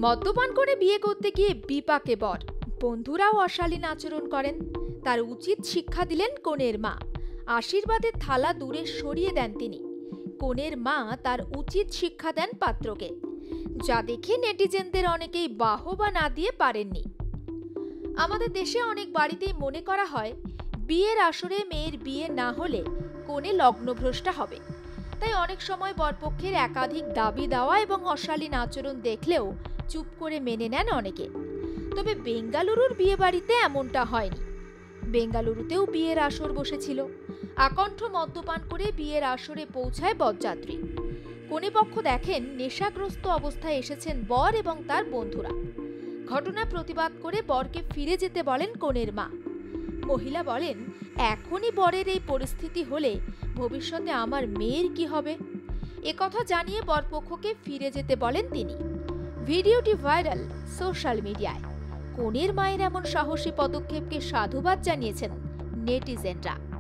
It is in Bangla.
মদ্যপান করে বিয়ে করতে গিয়ে বিপাকে বর, বন্ধুরাও অশালীন আচরণ করেন। তার উচিত শিক্ষা দিলেন কনের মা। আশীর্বাদের থালা দূরে সরিয়ে দেন তিনি। কনের মা তার উচিত শিক্ষা দেন পাত্রকে, যা দেখে নেটিজেনদের অনেকেই বাহবা না দিয়ে পারেননি। আমাদের দেশে অনেক বাড়িতেই মনে করা হয় বিয়ের আসরে মেয়ের বিয়ে না হলে কনে লগ্নভ্রষ্টা হবে। তাই অনেক সময় বরপক্ষের একাধিক দাবি দেওয়া এবং অশালীন আচরণ দেখলেও চুপ করে মেনে নেন অনেকে। তবে বেঙ্গালুরুর বিয়ে বাড়িতে এমনটা হয়নি। বেঙ্গালুরুতেও বিয়ের আসর বসেছিল। আকণ্ঠ মদ্যপান করে বিয়ের আসরে পৌঁছায় বরযাত্রী। কনেপক্ষ দেখেন নেশাগ্রস্ত অবস্থায় এসেছেন বর এবং তার বন্ধুরা। ঘটনা প্রতিবাদ করে বরকে ফিরে যেতে বলেন কনের মা। মহিলা বলেন, এখনই বরের এই পরিস্থিতি হলে ভবিষ্যতে আমার মেয়ের কি হবে? একথা জানিয়ে বরপক্ষকে ফিরে যেতে বলেন তিনি। ভিডিওটি ভাইরাল সোশ্যাল মিডিয়ায়। কনের মায়ের এমন সাহসী পদক্ষেপকে সাধুবাদ জানিয়েছেন নেটিজেনরা।